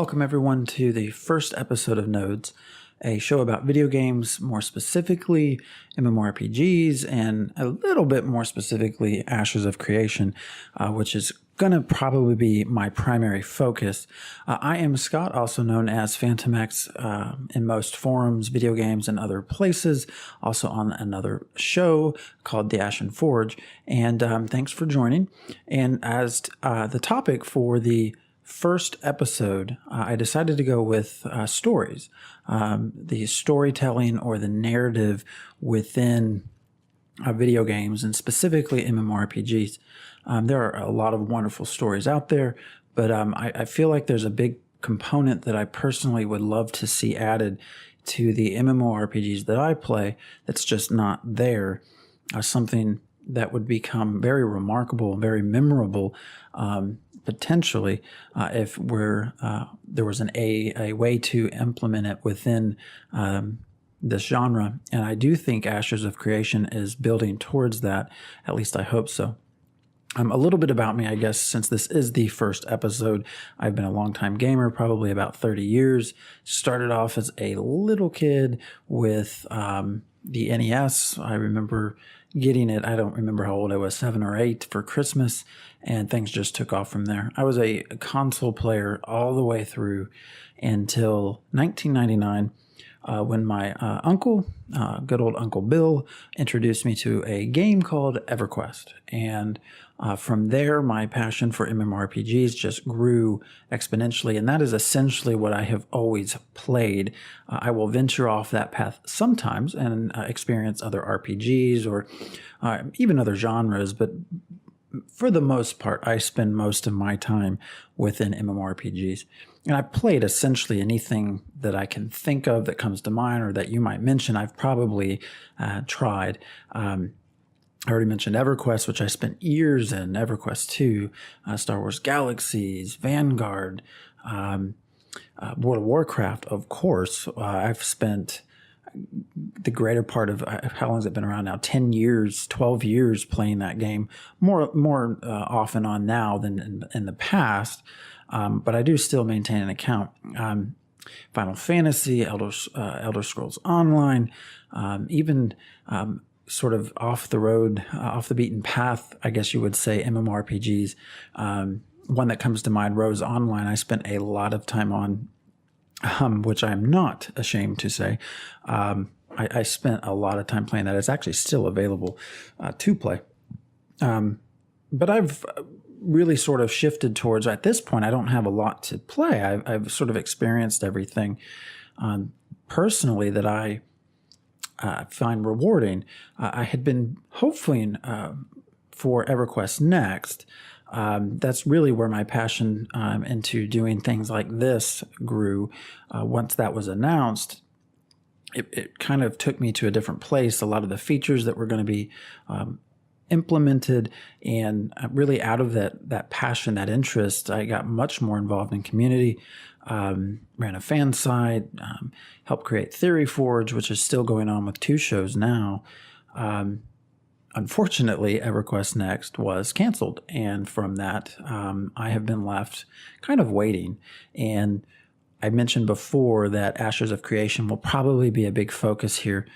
Welcome everyone to the first episode of Nodes, a show about video games, more specifically mmorpgs, and a little bit more specifically Ashes of Creation, which is going to probably be my primary focus. I am Scott, also known as Phantom X in most forums, video games, and other places, also on another show called The Ashen Forge, and thanks for joining. And as the topic for the first episode, I decided to go with stories, the storytelling or the narrative within video games, and specifically mmorpgs. There are a lot of wonderful stories out there, but I feel like there's a big component that I personally would love to see added to the mmorpgs that I play that's just not there. Something that would become very remarkable, very memorable, potentially, if there was a way to implement it within this genre. And I do think Ashes of Creation is building towards that. At least I hope so. A little bit about me, I guess, since this is the first episode. I've been a longtime gamer, probably about 30 years. Started off as a little kid with the NES. I remember getting it. I don't remember how old I was, 7 or 8 for Christmas, and things just took off from there. I was a console player all the way through until 1999 when my uncle, good old Uncle Bill, introduced me to a game called EverQuest. And from there, my passion for mmorpgs just grew exponentially, and that is essentially what I have always played. I will venture off that path sometimes and experience other RPGs or even other genres, but for the most part, I spend most of my time within mmorpgs. And I've played essentially anything that I can think of that comes to mind or that you might mention. I've probably tried. I already mentioned EverQuest, which I spent years in, EverQuest 2, Star Wars Galaxies, Vanguard, World of Warcraft, of course. I've spent the greater part of, how long has it been around now? 10 years, 12 years playing that game, more off and on now than in the past. But I do still maintain an account. Final Fantasy, Elder Scrolls Online, even sort of off the road, off the beaten path, I guess you would say, mmorpgs. One that comes to mind, Rose Online, I spent a lot of time on, which I'm not ashamed to say. I spent a lot of time playing that. It's actually still available to play. But I've really sort of shifted towards, at this point, I don't have a lot to play. I've sort of experienced everything personally that I find rewarding. I had been hoping for EverQuest Next. That's really where my passion into doing things like this grew. Once that was announced, it kind of took me to a different place. A lot of the features that were going to be implemented, and really out of that passion, that interest, I got much more involved in community. Ran a fan site, helped create Theory Forge, which is still going on with 2 shows now. Unfortunately, EverQuest Next was canceled, and from that, I have been left kind of waiting. And I mentioned before that Ashes of Creation will probably be a big focus here,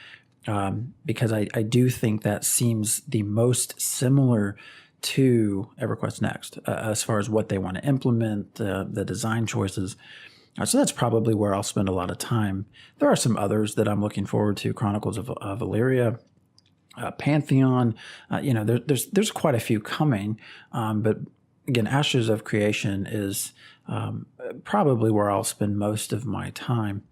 because I do think that seems the most similar to EverQuest Next as far as what they want to implement, the design choices. So that's probably where I'll spend a lot of time. There are some others that I'm looking forward to: Chronicles of Valyria, Pantheon. There's quite a few coming, but again, Ashes of Creation is probably where I'll spend most of my time.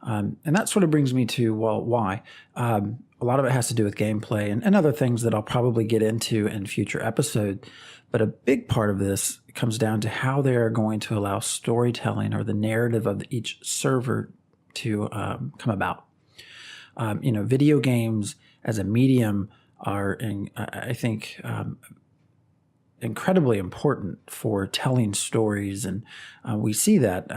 And that sort of brings me to, well, why? A lot of it has to do with gameplay and other things that I'll probably get into in future episodes. But a big part of this comes down to how they are going to allow storytelling or the narrative of each server to come about. Video games as a medium are, I think, incredibly important for telling stories, and we see that.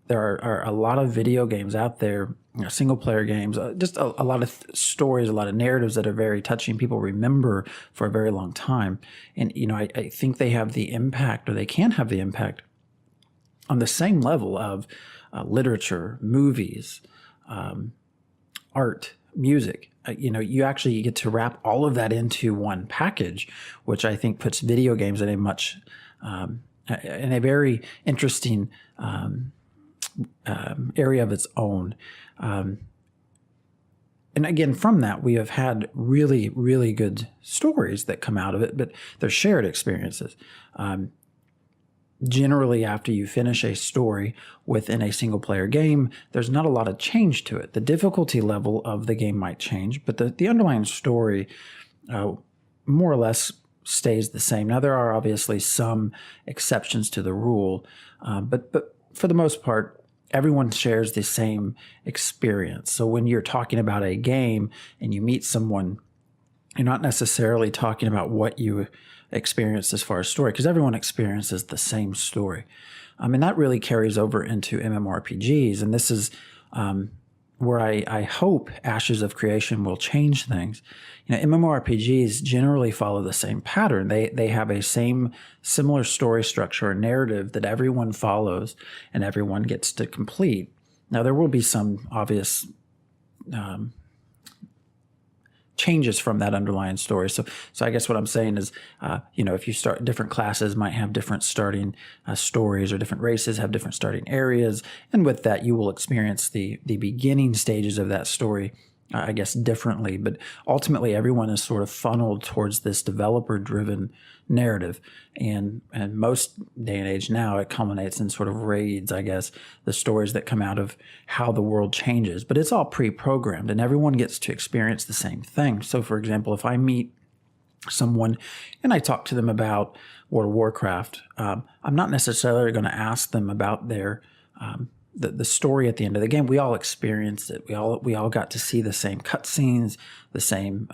There are a lot of video games out there, single-player games, just a lot of stories, a lot of narratives that are very touching. People remember for a very long time. And, I think they have the impact, or they can have the impact on the same level of literature, movies, art, music. You actually get to wrap all of that into one package, which I think puts video games in a very interesting area of its own. And again, from that, we have had really, really good stories that come out of it, but they're shared experiences. Generally, after you finish a story within a single-player game, there's not a lot of change to it. The difficulty level of the game might change, but the underlying story more or less stays the same. Now, there are obviously some exceptions to the rule, but for the most part, everyone shares the same experience. So when you're talking about a game and you meet someone, you're not necessarily talking about what you experienced as far as story, because everyone experiences the same story. And that really carries over into MMORPGs. And this is where I hope Ashes of Creation will change things. MMORPGs generally follow the same pattern. They have a similar story structure or narrative that everyone follows and everyone gets to complete. Now, there will be some obvious changes from that underlying story. So I guess what I'm saying is, if you start, different classes might have different starting stories, or different races have different starting areas. And with that, you will experience the beginning stages of that story, I guess, differently. But ultimately, everyone is sort of funneled towards this developer-driven narrative. And most day and age now, it culminates in sort of raids, I guess, the stories that come out of how the world changes. But it's all pre-programmed, and everyone gets to experience the same thing. So, for example, if I meet someone and I talk to them about World of Warcraft, I'm not necessarily going to ask them about their the story at the end of the game. We all experienced it. We all got to see the same cutscenes, the same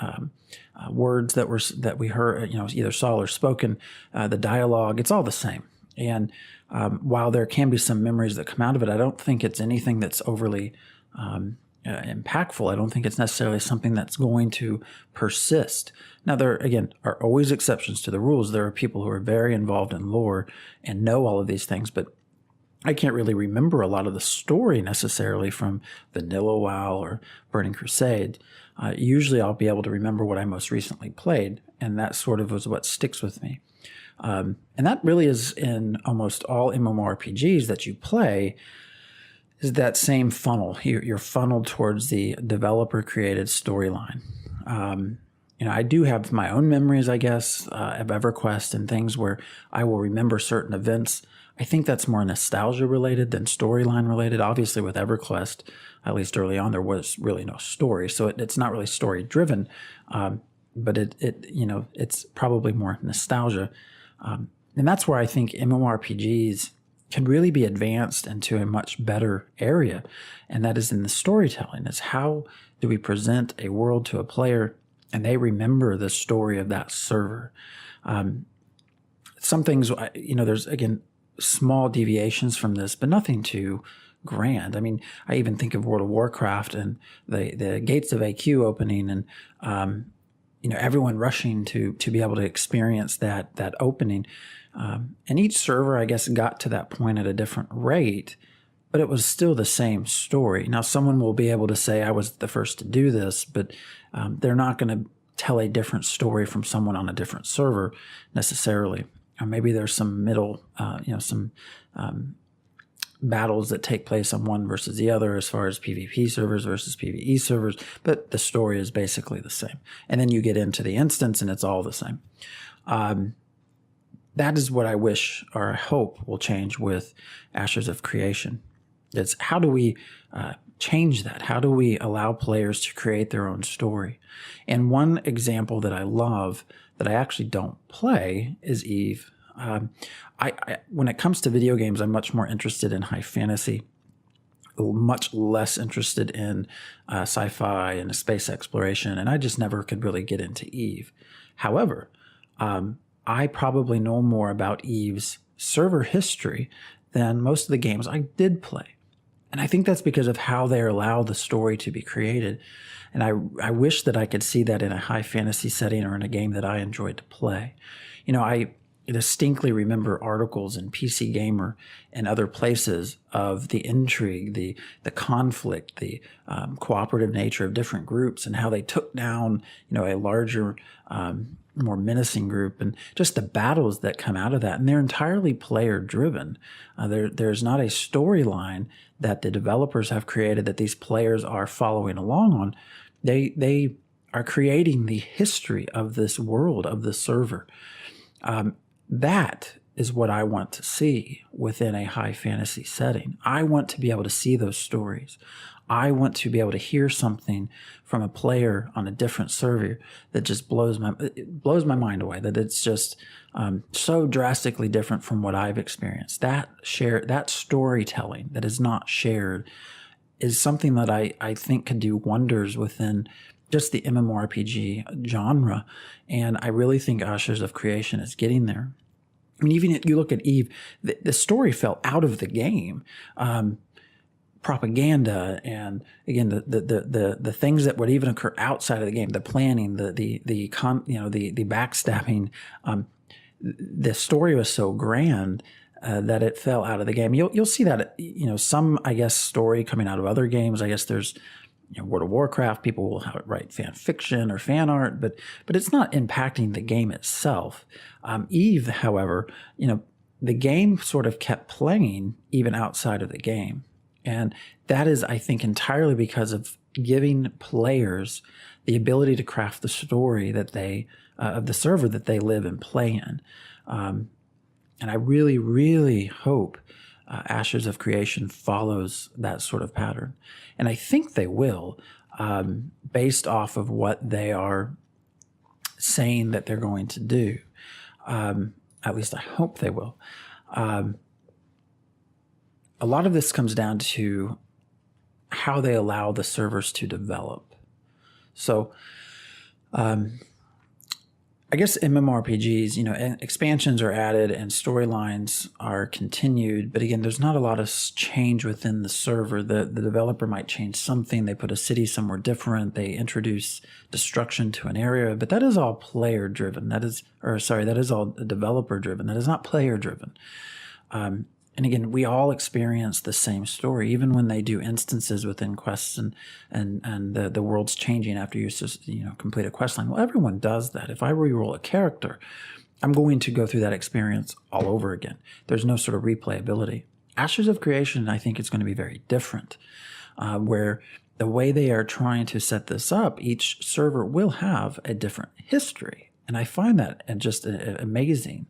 words that we heard, either saw or spoken, the dialogue. It's all the same. And while there can be some memories that come out of it, I don't think it's anything that's overly impactful. I don't think it's necessarily something that's going to persist. Now, there, again, are always exceptions to the rules. There are people who are very involved in lore and know all of these things, but I can't really remember a lot of the story necessarily from Vanilla WoW or Burning Crusade. Usually I'll be able to remember what I most recently played, and that sort of was what sticks with me. And that really is in almost all MMORPGs that you play, is that same funnel. You're funneled towards the developer-created storyline. I do have my own memories, I guess, of EverQuest and things where I will remember certain events. I think that's more nostalgia related than storyline related. Obviously, with EverQuest, at least early on, there was really no story, so it's not really story driven. But it's probably more nostalgia, and that's where I think MMORPGs can really be advanced into a much better area, and that is in the storytelling. It's how do we present a world to a player and they remember the story of that server. Some things, there's, again, small deviations from this, but nothing too grand. I mean, I even think of World of Warcraft and the Gates of AQ opening, and everyone rushing to be able to experience that opening. And each server, I guess, got to that point at a different rate, but it was still the same story. Now, someone will be able to say, I was the first to do this, but they're not going to tell a different story from someone on a different server necessarily. Or maybe there's some middle, some battles that take place on one versus the other as far as PvP servers versus PvE servers, but the story is basically the same. And then you get into the instance and it's all the same. That is what I wish or I hope will change with Ashes of Creation. It's how do we change that? How do we allow players to create their own story? And one example that I love that I actually don't play is Eve. When it comes to video games, I'm much more interested in high fantasy, much less interested in sci-fi and space exploration, and I just never could really get into Eve. However, I probably know more about Eve's server history than most of the games I did play. And I think that's because of how they allow the story to be created. And I wish that I could see that in a high fantasy setting or in a game that I enjoyed to play. distinctly remember articles in PC Gamer and other places of the intrigue, the conflict, the cooperative nature of different groups, and how they took down, a larger, more menacing group, and just the battles that come out of that. And they're entirely player driven. There's not a storyline that the developers have created that these players are following along on. They are creating the history of this world, of the server. That is what I want to see within a high fantasy setting. I want to be able to see those stories. I want to be able to hear something from a player on a different server that just blows my mind away, that it's just so drastically different from what I've experienced. That storytelling that is not shared is something that I think could do wonders within just the MMORPG genre. And I really think Ashes of Creation is getting there. I mean, even if you look at Eve, the story fell out of the game. Propaganda, and again, the things that would even occur outside of the game, the planning, the backstabbing, the story was so grand that it fell out of the game. You'll see that, some, I guess, story coming out of other games. I guess there's, World of Warcraft, people will write fan fiction or fan art, but it's not impacting the game itself. Eve, however, the game sort of kept playing even outside of the game. And that is, I think, entirely because of giving players the ability to craft the story that of the server that they live and play in. And I really, really hope Ashes of Creation follows that sort of pattern. And I think they will, based off of what they are saying that they're going to do. At least I hope they will. A lot of this comes down to how they allow the servers to develop. So, I guess MMORPGs, expansions are added and storylines are continued. But again, there's not a lot of change within the server. The developer might change something. They put a city somewhere different. They introduce destruction to an area. But that is all player driven. That is all developer driven. That is not player driven. And again, we all experience the same story, even when they do instances within quests and the world's changing after you complete a quest line. Well, everyone does that. If I reroll a character, I'm going to go through that experience all over again. There's no sort of replayability. Ashes of Creation, I think, is going to be very different, where the way they are trying to set this up, each server will have a different history. And I find that just amazing.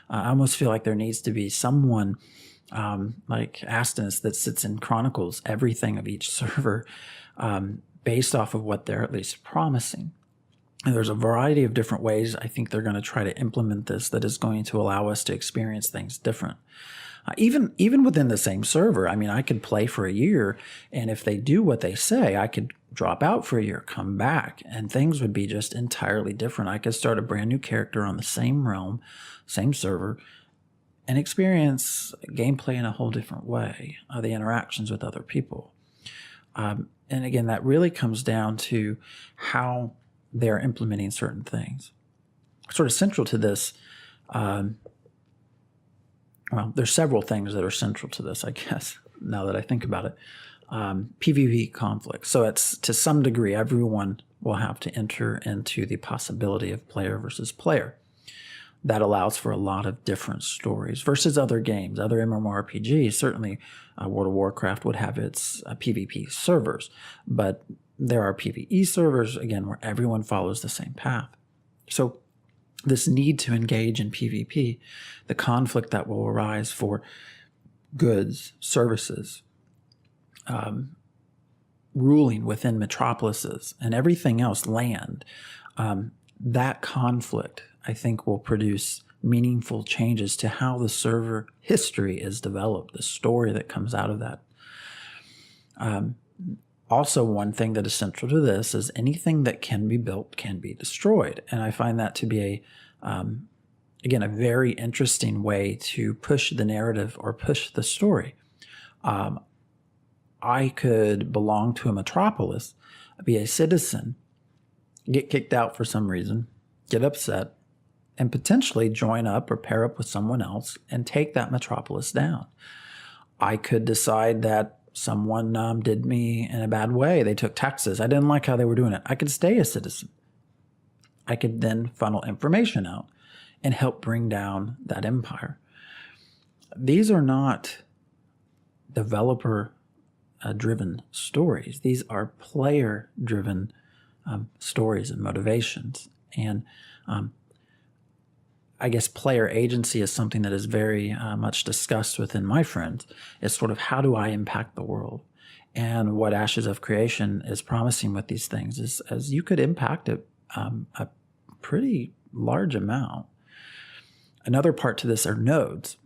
I almost feel like there needs to be someone like Astonus that sits and chronicles everything of each server based off of what they're at least promising. And there's a variety of different ways I think they're going to try to implement this that is going to allow us to experience things different. Even within the same server, I mean, I could play for a year, and if they do what they say, I could drop out for a year, come back, and things would be just entirely different. I could start a brand new character on the same realm, same server, and experience gameplay in a whole different way, the interactions with other people. And again, that really comes down to how they're implementing certain things. Sort of central to this, there's several things that are central to this, I guess, now that I think about it. PvP conflict. So it's, to some degree, everyone will have to enter into the possibility of player versus player. That allows for a lot of different stories versus other games, other MMORPGs. Certainly, World of Warcraft would have its PvP servers, but there are PvE servers, again, where everyone follows the same path. So this need to engage in PvP, the conflict that will arise for goods, services, ruling within metropolises, and everything else, land, that conflict, I think, will produce meaningful changes to how the server history is developed, the story that comes out of that. Also, one thing that is central to this is anything that can be built can be destroyed. And I find that to be again, a very interesting way to push the narrative or push the story. I could belong to a metropolis, be a citizen, get kicked out for some reason, get upset, and potentially join up or pair up with someone else and take that metropolis down. I could decide that someone did me in a bad way. They took taxes. I didn't like how they were doing it. I could stay a citizen. I could then funnel information out and help bring down that empire. These are not developer-driven stories. These are player-driven stories and motivations. And I guess player agency is something that is very much discussed within my friends. It's sort of, how do I impact the world? And what Ashes of Creation is promising with these things is as you could impact it a pretty large amount. Another part to this are nodes.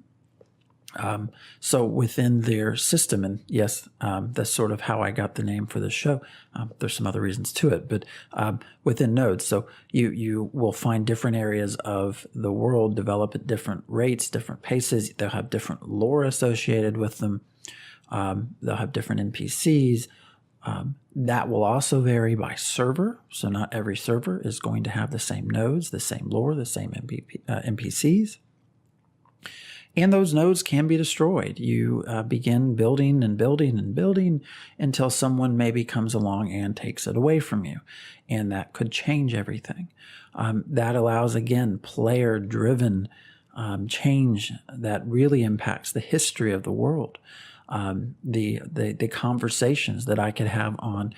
So within their system, and yes, that's sort of how I got the name for this show. There's some other reasons to it, but within nodes, so you will find different areas of the world develop at different rates, different paces. They'll have different lore associated with them. They'll have different NPCs. That will also vary by server. So not every server is going to have the same nodes, the same lore, the same NPCs. And those nodes can be destroyed. You begin building and building and building until someone maybe comes along and takes it away from you. And that could change everything. That allows, again, player-driven change that really impacts the history of the world. The conversations that I could have on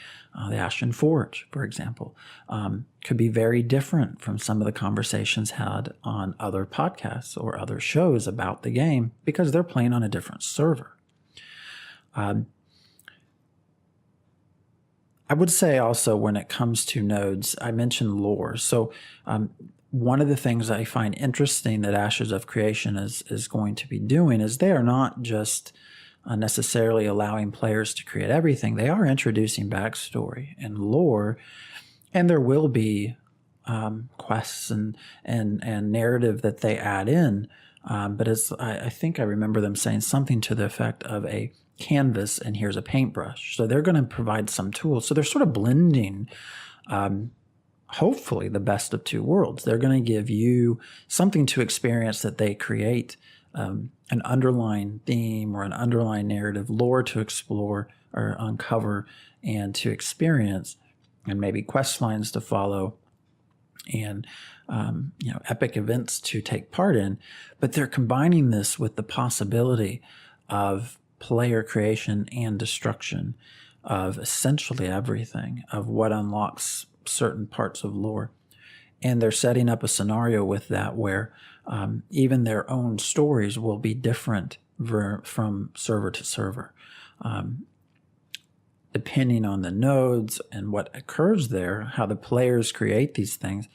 the Ashen Forge, for example, could be very different from some of the conversations had on other podcasts or other shows about the game because they're playing on a different server. I would say also when it comes to nodes, I mentioned lore. So one of the things I find interesting that Ashes of Creation is going to be doing is they are not just necessarily allowing players to create everything. They are introducing backstory and lore, and there will be quests and narrative that they add in. But I think I remember them saying something to the effect of a canvas and here's a paintbrush. So they're going to provide some tools. So they're sort of blending, hopefully, the best of two worlds. They're going to give you something to experience that they create, an underlying theme or an underlying narrative, lore to explore or uncover and to experience, and maybe quest lines to follow and epic events to take part in. But they're combining this with the possibility of player creation and destruction of essentially everything, of what unlocks certain parts of lore. And they're setting up a scenario with that where even their own stories will be different from server to server. Depending on the nodes and what occurs there, how the players create these things,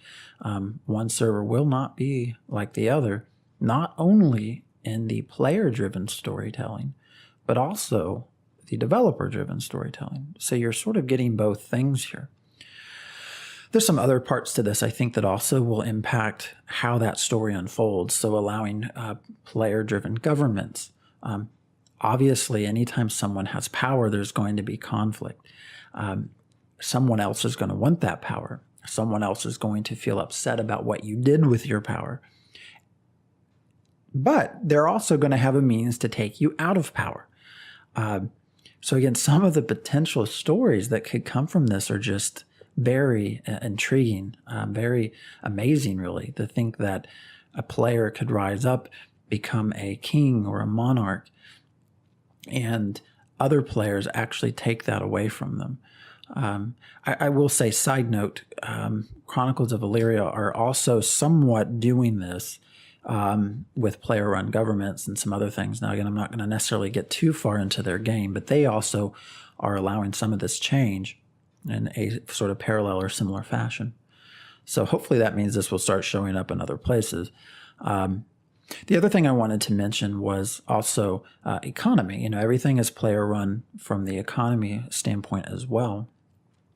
one server will not be like the other, not only in the player-driven storytelling, but also the developer-driven storytelling. So you're sort of getting both things here. There's some other parts to this, I think, that also will impact how that story unfolds. So allowing player-driven governments. Obviously, anytime someone has power, there's going to be conflict. Someone else is going to want that power. Someone else is going to feel upset about what you did with your power. But they're also going to have a means to take you out of power. So again, some of the potential stories that could come from this are just very intriguing, very amazing, really, to think that a player could rise up, become a king or a monarch, and other players actually take that away from them. I will say, side note, Chronicles of Illyria are also somewhat doing this with player-run governments and some other things. Now, again, I'm not going to necessarily get too far into their game, but they also are allowing some of this change in a sort of parallel or similar fashion. So hopefully that means this will start showing up in other places. The other thing I wanted to mention was also economy. Everything is player run from the economy standpoint as well.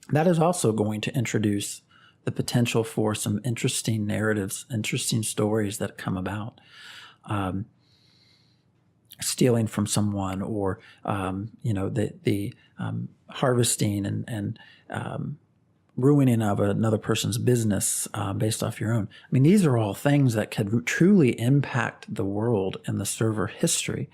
That is also going to introduce the potential for some interesting narratives, interesting stories that come about. Stealing from someone, or the harvesting and ruining of another person's business based off your own. I mean, these are all things that could truly impact the world and the server history.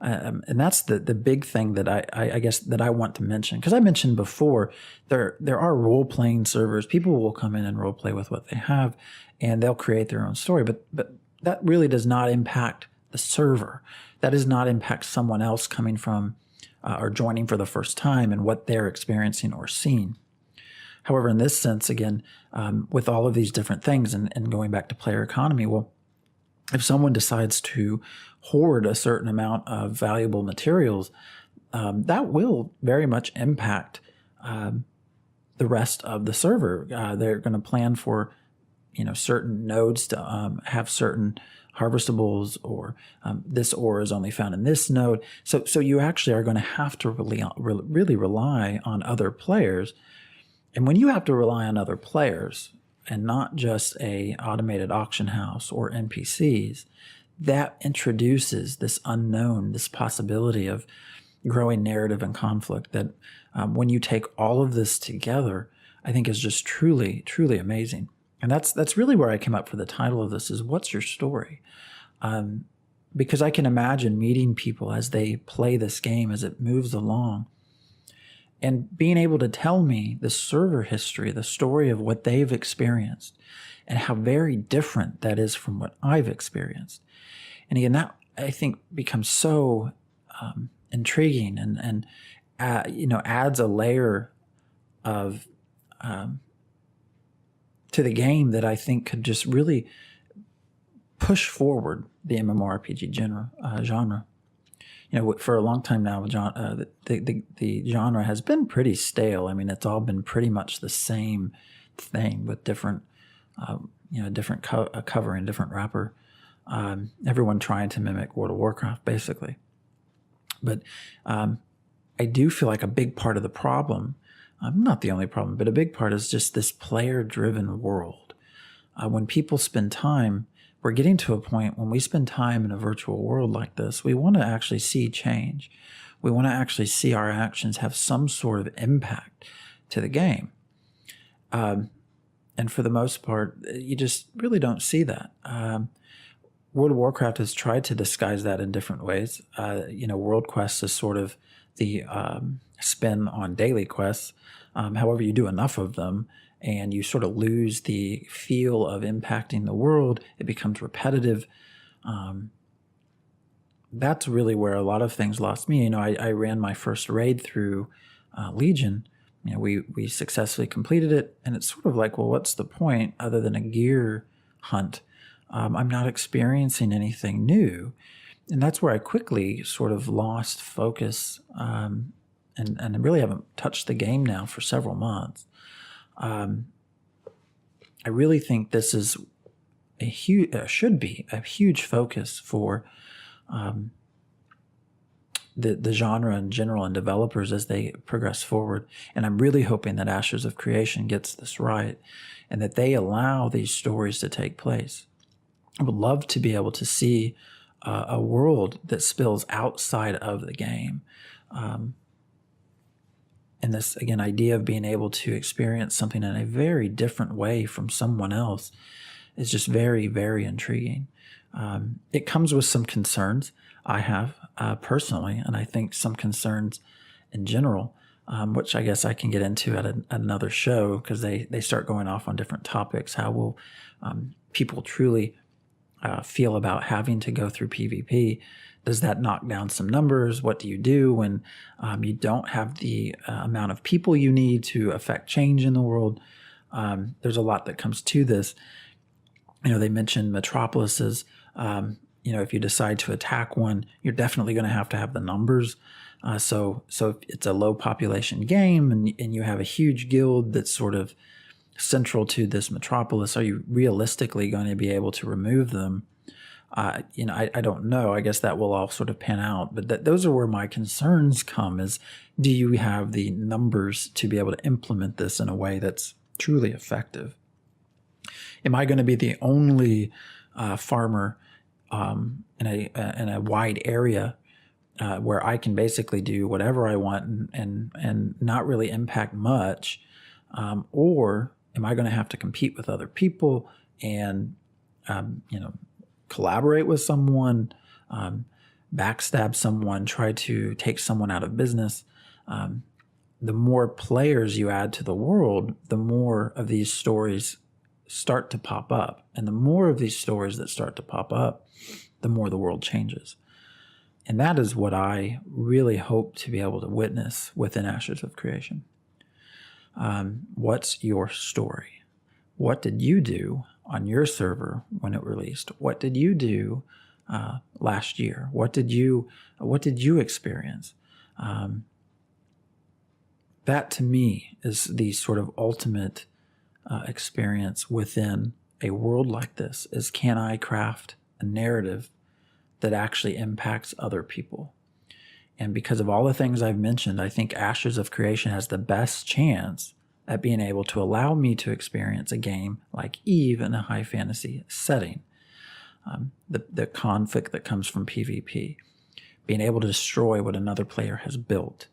And that's the big thing that I guess that I want to mention, because I mentioned before there are role playing servers. People will come in and role play with what they have, and they'll create their own story. But that really does not impact the server. That does not impact someone else coming from or joining for the first time and what they're experiencing or seeing. However, in this sense, again, with all of these different things and going back to player economy, well, if someone decides to hoard a certain amount of valuable materials, that will very much impact the rest of the server. They're going to plan for, certain nodes to have certain harvestables, or this ore is only found in this node. So you actually are going to have to really rely on other players. And when you have to rely on other players and not just a automated auction house or NPCs, that introduces this unknown, this possibility of growing narrative and conflict that when you take all of this together, I think is just truly, truly amazing. And that's really where I came up for the title of this, is what's your story? Because I can imagine meeting people as they play this game, as it moves along, and being able to tell me the server history, the story of what they've experienced, and how very different that is from what I've experienced. And again, that I think becomes so intriguing and adds a layer of to the game that I think could just really push forward the MMORPG genre. For a long time now, the genre has been pretty stale. I mean, it's all been pretty much the same thing with different, different cover and different wrapper. Everyone trying to mimic World of Warcraft, basically. But I do feel like a big part of the problem, not the only problem, but a big part is just this player-driven world. When people spend time, we're getting to a point when we spend time in a virtual world like this, we want to actually see change. We want to actually see our actions have some sort of impact to the game. And for the most part, you just really don't see that. World of Warcraft has tried to disguise that in different ways. World quests is sort of the spin on daily quests. However, you do enough of them, and you sort of lose the feel of impacting the world. It becomes repetitive. That's really where a lot of things lost me. I ran my first raid through Legion. We successfully completed it, and it's sort of like, well, what's the point other than a gear hunt? I'm not experiencing anything new. And that's where I quickly sort of lost focus and I really haven't touched the game now for several months. I really think this is should be a huge focus for the genre in general and developers as they progress forward. And I'm really hoping that Ashes of Creation gets this right and that they allow these stories to take place. I would love to be able to see a world that spills outside of the game. And this, again, idea of being able to experience something in a very different way from someone else is just very, very intriguing. It comes with some concerns I have personally, and I think some concerns in general, which I guess I can get into at another show because they start going off on different topics. How will people truly feel about having to go through PvP? Does that knock down some numbers? What do you do when you don't have the amount of people you need to affect change in the world? There's a lot that comes to this. They mentioned metropolises. If you decide to attack one, you're definitely going to have the numbers. So if it's a low population game and you have a huge guild that's sort of central to this metropolis, are you realistically going to be able to remove them? I don't know. I guess that will all sort of pan out. But those are where my concerns come is, do you have the numbers to be able to implement this in a way that's truly effective? Am I going to be the only farmer in a wide area where I can basically do whatever I want and not really impact much? Or am I going to have to compete with other people and, collaborate with someone, backstab someone, try to take someone out of business? The more players you add to the world, the more of these stories start to pop up. And the more of these stories that start to pop up, the more the world changes. And that is what I really hope to be able to witness within Ashes of Creation. What's your story? What did you do on your server when it released? What did you do last year? What did you experience? That to me is the sort of ultimate experience within a world like this, is can I craft a narrative that actually impacts other people? And because of all the things I've mentioned, I think Ashes of Creation has the best chance at being able to allow me to experience a game like Eve in a high fantasy setting. The conflict that comes from PvP, being able to destroy what another player has built,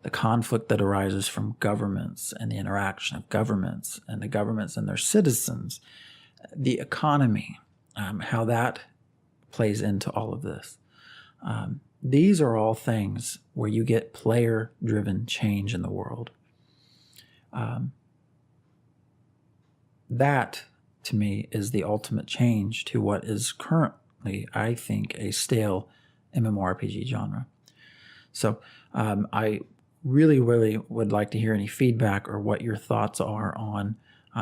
the conflict that arises from governments and the interaction of governments and the governments and their citizens, the economy, how that plays into all of this. These are all things where you get player-driven change in the world. That, to me, is the ultimate change to what is currently, I think, a stale MMORPG genre. So I really, really would like to hear any feedback or what your thoughts are on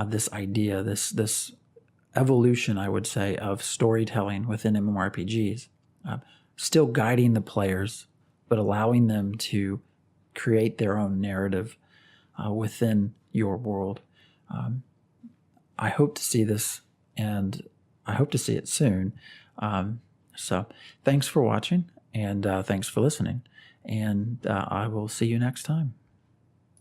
this idea, this evolution, I would say, of storytelling within MMORPGs. Still guiding the players, but allowing them to create their own narrative within your world. I hope to see this, and I hope to see it soon. So thanks for watching, and thanks for listening, and I will see you next time.